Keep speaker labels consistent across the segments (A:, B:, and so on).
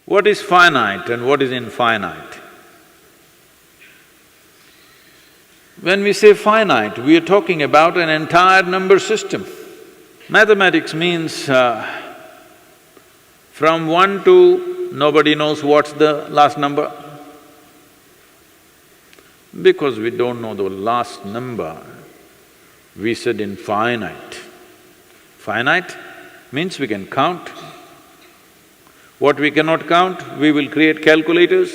A: What is finite and what is infinite? When we say finite, we are talking about an entire number system. Mathematics means from 1 to nobody knows what's the last number. Because we don't know the last number, we said infinite. Finite means we can count. What we cannot count, we will create calculators.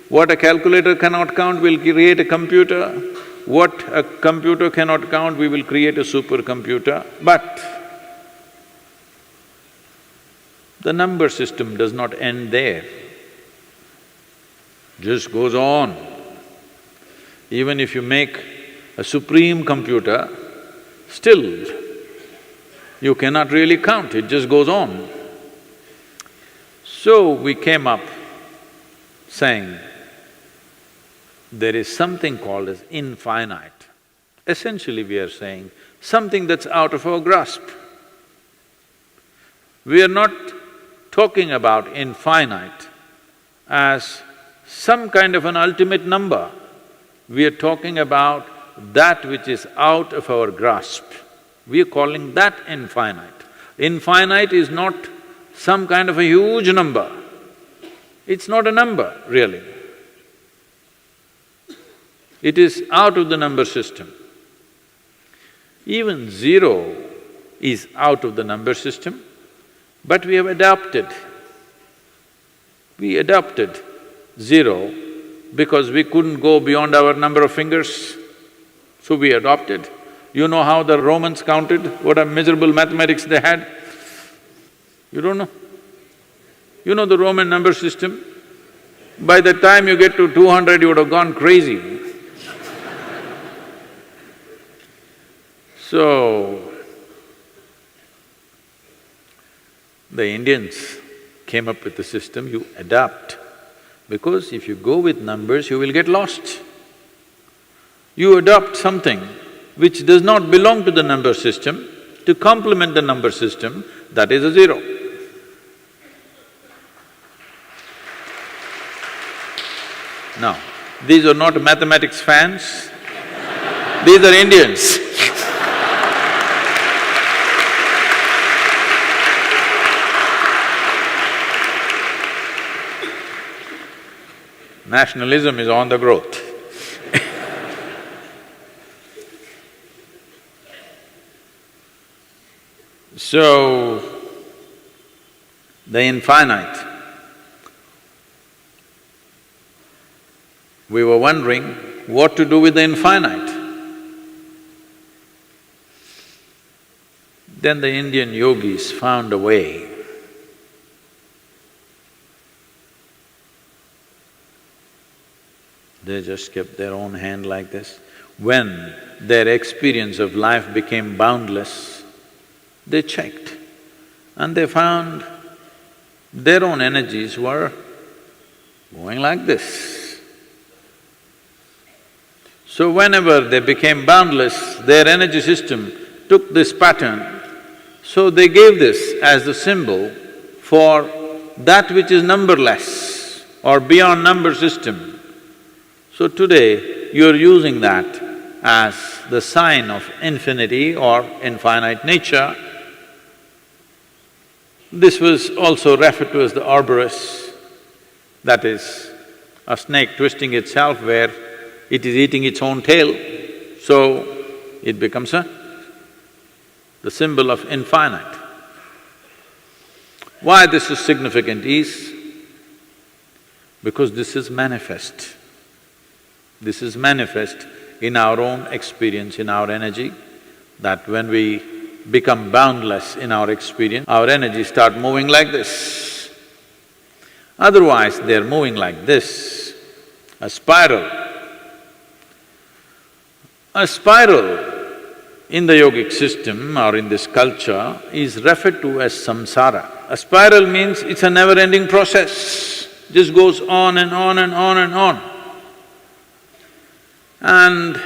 A: What a calculator cannot count, we'll create a computer. What a computer cannot count, we will create a supercomputer. But the number system does not end there, just goes on. Even if you make a supreme computer, still you cannot really count, it just goes on. So we came up saying, there is something called as infinite. Essentially we are saying, something that's out of our grasp. We are not talking about infinite as some kind of an ultimate number. We are talking about that which is out of our grasp. We are calling that infinite. Infinite is not some kind of a huge number. It's not a number, really. It is out of the number system. Even zero is out of the number system, but we have adopted. We adopted zero because we couldn't go beyond our number of fingers, so we adopted. You know how the Romans counted? What a miserable mathematics they had? You don't know? You know the Roman number system? By the time you get to 200, you would have gone crazy. So, the Indians came up with the system, you adapt. Because if you go with numbers, you will get lost. You adopt something which does not belong to the number system to complement the number system, that is a zero. Now, these are not mathematics fans, these are Indians. Nationalism is on the growth. So, the infinite. We were wondering what to do with the infinite. Then the Indian yogis found a way. They just kept their own hand like this. When their experience of life became boundless, they checked and they found their own energies were going like this. So whenever they became boundless, their energy system took this pattern, so they gave this as the symbol for that which is numberless or beyond number system. So today, you're using that as the sign of infinity or infinite nature. This was also referred to as the arboreus, that is, a snake twisting itself where it is eating its own tail, so it becomes the symbol of infinite. Why this is significant is because this is manifest. This is manifest in our own experience, in our energy, that when we become boundless in our experience, our energies start moving like this. Otherwise, they're moving like this, a spiral. A spiral in the yogic system or in this culture is referred to as samsara. A spiral means it's a never-ending process, just goes on and on and on and on. And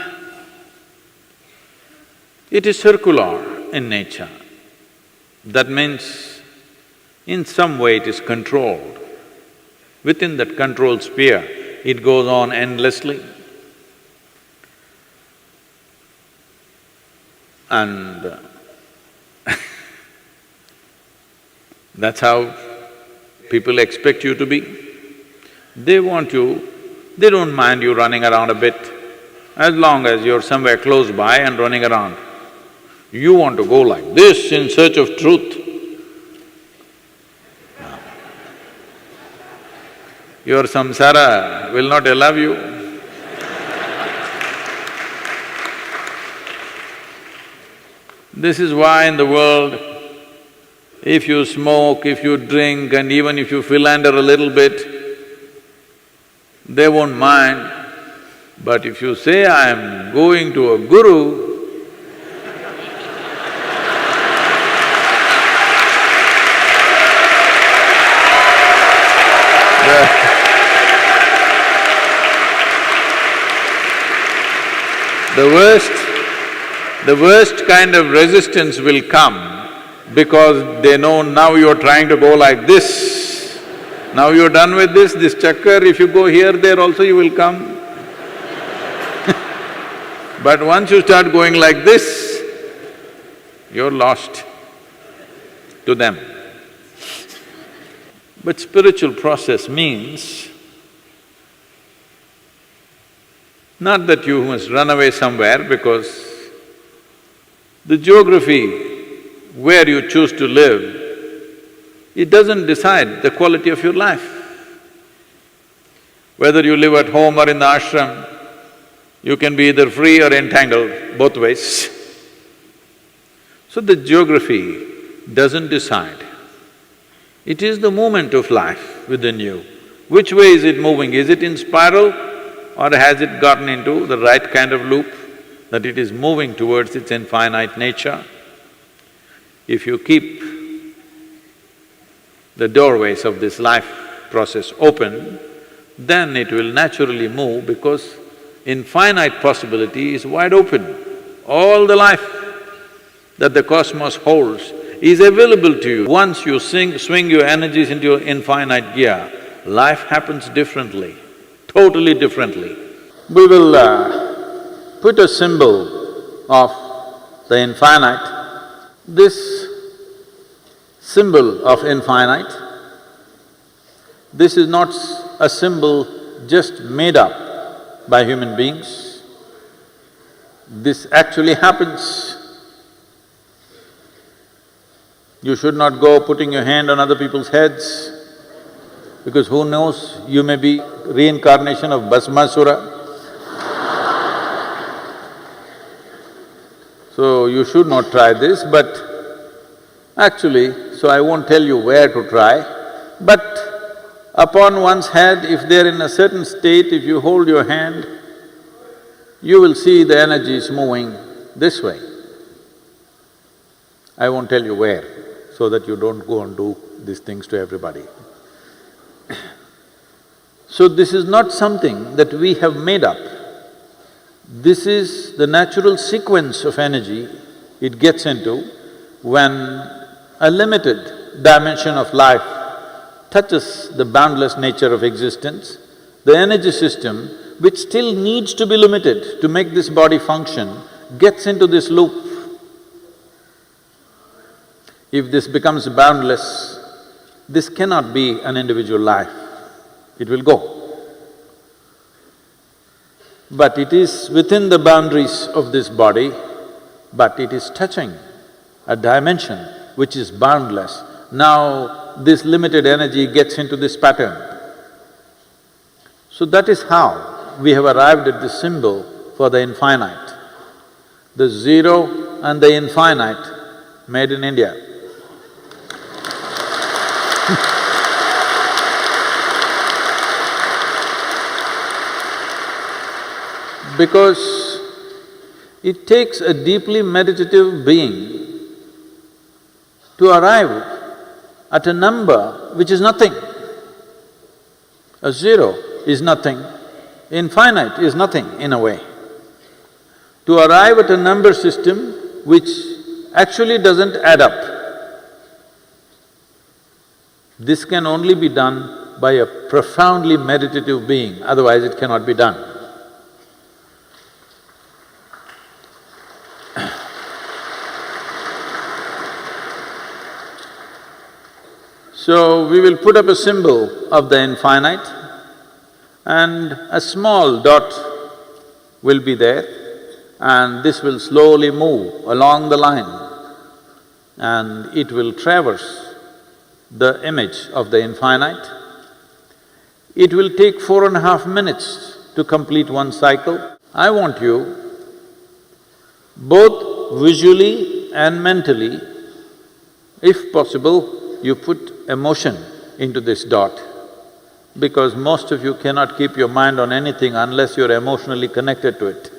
A: it is circular in nature. That means in some way it is controlled. within that control sphere, it goes on endlessly. And that's how people expect you to be. They want you, they don't mind you running around a bit, as long as you're somewhere close by and running around. You want to go like this in search of truth. Your samsara will not allow you. This is why in the world, if you smoke, if you drink and even if you philander a little bit, they won't mind. But if you say, I am going to a guru, the worst kind of resistance will come because they know now you're trying to go like this. Now you're done with this chakkar, if you go here, there also you will come. But once you start going like this, you're lost to them. But spiritual process means not that you must run away somewhere, because the geography where you choose to live, it doesn't decide the quality of your life. Whether you live at home or in the ashram, you can be either free or entangled, both ways. So the geography doesn't decide. It is the movement of life within you. Which way is it moving? Is it in spiral or has it gotten into the right kind of loop, that it is moving towards its infinite nature? If you keep the doorways of this life process open, then it will naturally move, because infinite possibility is wide open. All the life that the cosmos holds is available to you. Once you swing your energies into your infinite gear, life happens differently, totally differently. We will put a symbol of the infinite. This symbol of infinite, this is not a symbol just made up by human beings. This actually happens. You should not go putting your hand on other people's heads, because who knows, you may be reincarnation of Bhasmasura. So you should not try this, but actually, so I won't tell you where to try, but upon one's head, if they're in a certain state, if you hold your hand, you will see the energies moving this way. I won't tell you where, so that you don't go and do these things to everybody. So this is not something that we have made up. This is the natural sequence of energy it gets into when a limited dimension of life touches the boundless nature of existence. The energy system, which still needs to be limited to make this body function, gets into this loop. If this becomes boundless, this cannot be an individual life, it will go. But it is within the boundaries of this body, but it is touching a dimension which is boundless. Now this limited energy gets into this pattern. So that is how we have arrived at the symbol for the infinite. The zero and the infinite made in India. Because it takes a deeply meditative being to arrive at a number which is nothing. A zero is nothing, infinite is nothing in a way. To arrive at a number system which actually doesn't add up, this can only be done by a profoundly meditative being, otherwise it cannot be done. So, we will put up a symbol of the infinite and a small dot will be there and this will slowly move along the line and it will traverse the image of the infinite. It will take 4.5 minutes to complete one cycle. I want you, both visually and mentally, if possible, you put emotion into this dot, because most of you cannot keep your mind on anything unless you're emotionally connected to it.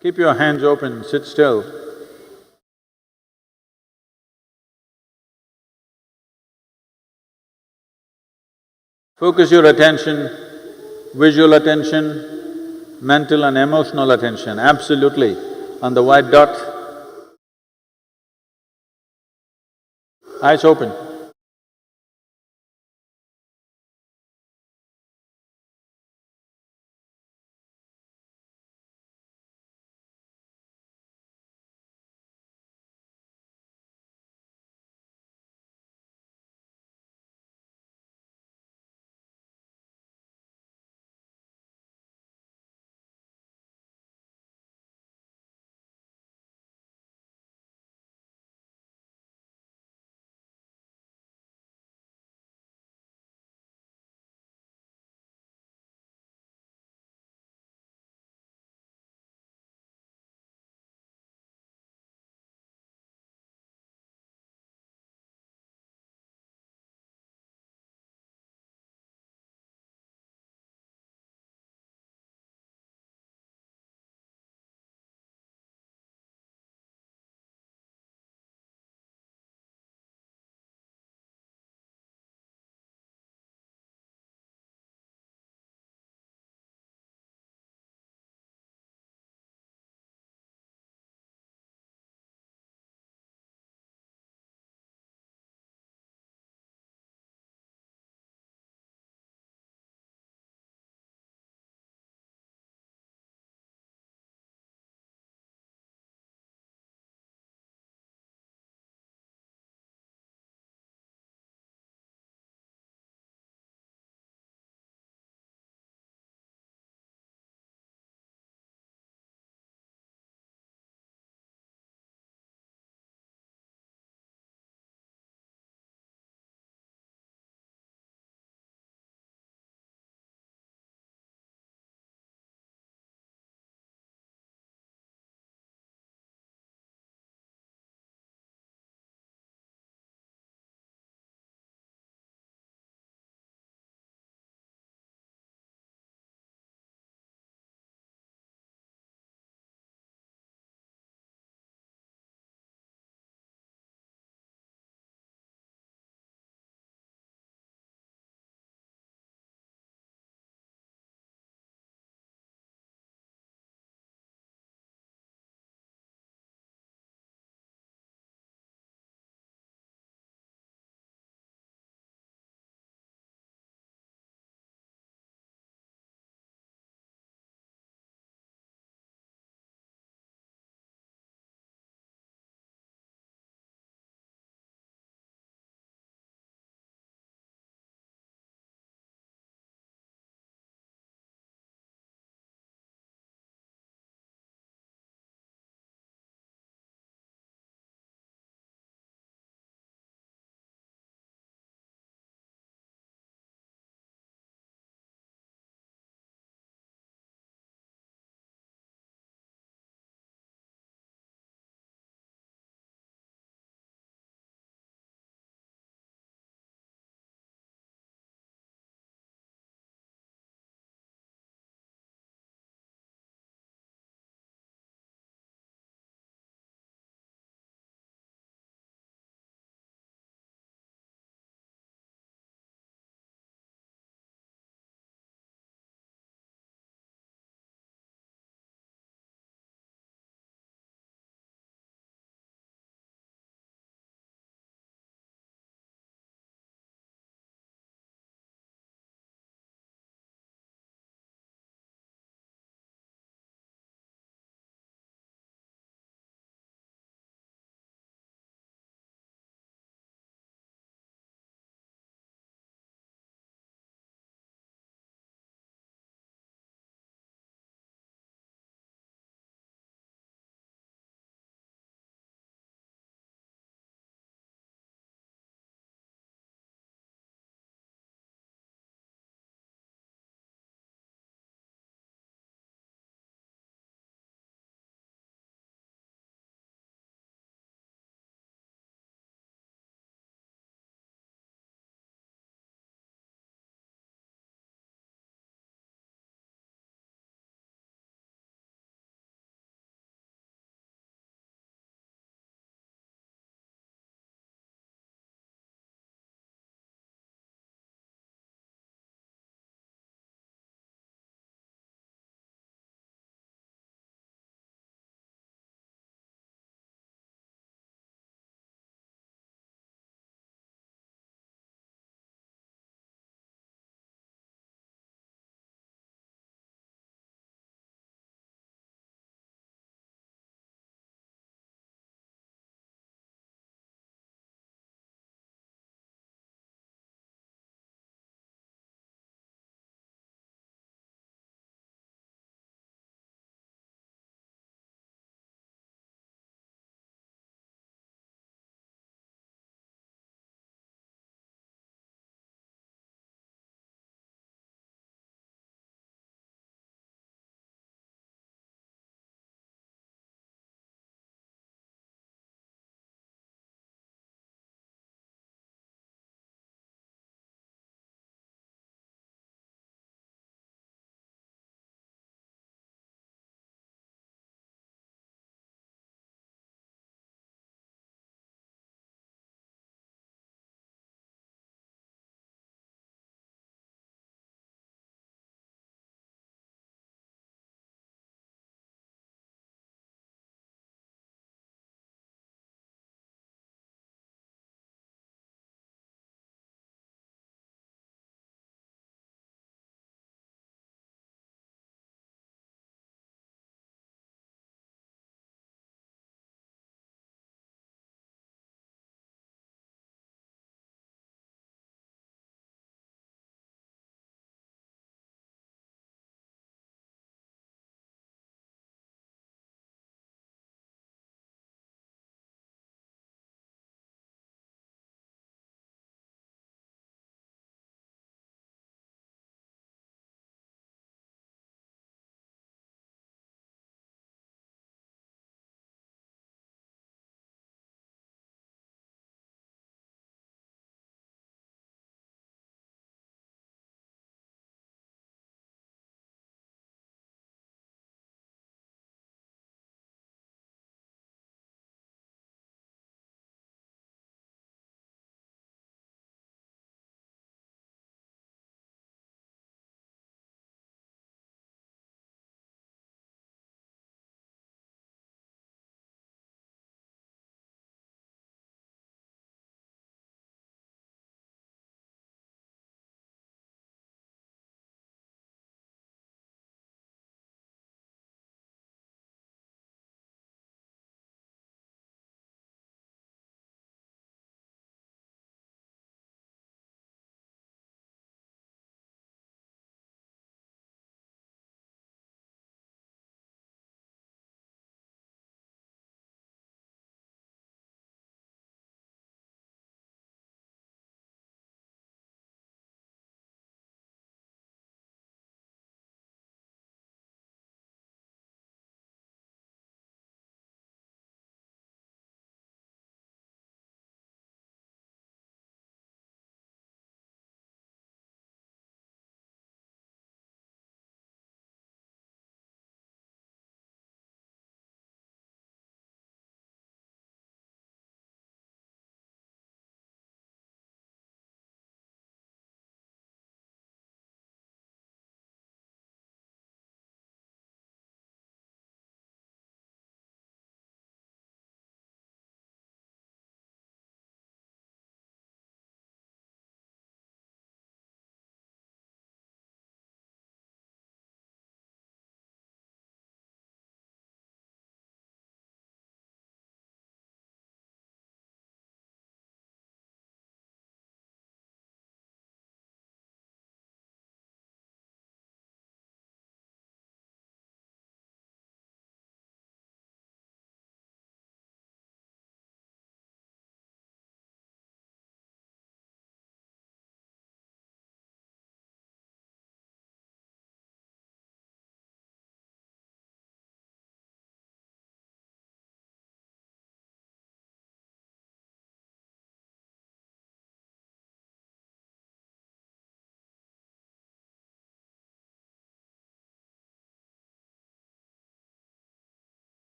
A: Keep your hands open, sit still. Focus your attention, visual attention, mental and emotional attention, absolutely, on the white dot. Eyes open.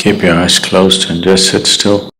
B: Keep your eyes closed and just sit still.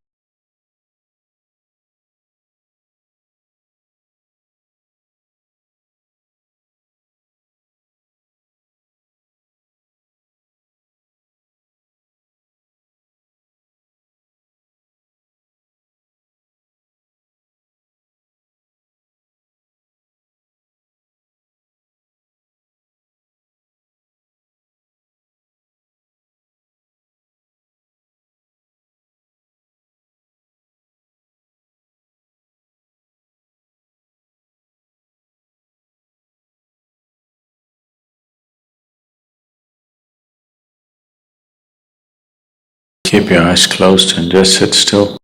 B: Keep your eyes closed and just sit still.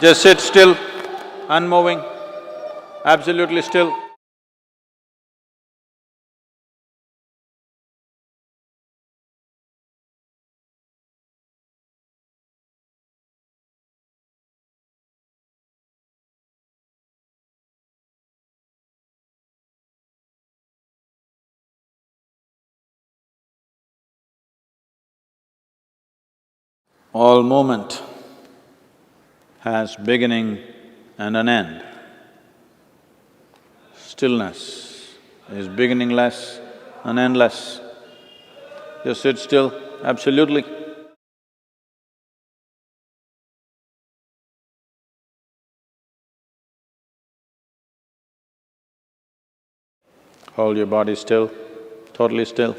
A: Just sit still, unmoving, absolutely still. All movement has beginning and an end. Stillness is beginningless and endless. Just sit still, absolutely. Hold your body still, totally still.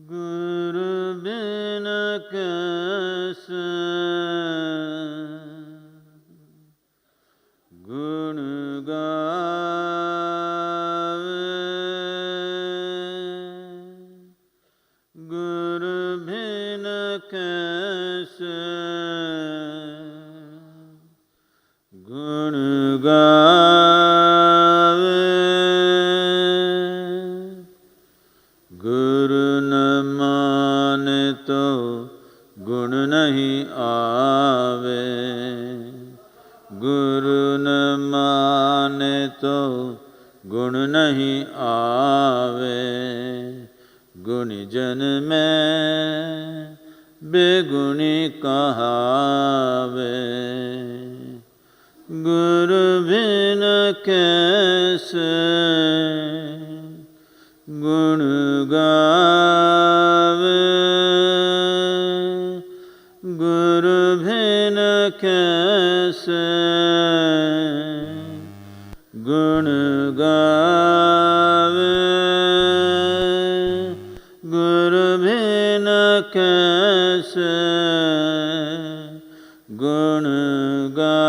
A: Guru bin kaise gun gaave, Guru bin kaise gun gaave, Guru न माने तो गुण नहीं आवे, गुरु न माने तो गुण नहीं आवे, गुणी जन में बेगुणी कहावे, गुरु बिन कैसे गुण गावे, गुरु बिन कैसे गुण गावे, गुरु बिन कैसे गुण गावे।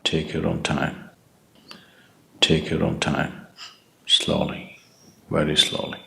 B: Take your own time. Take your own time. Slowly, very slowly.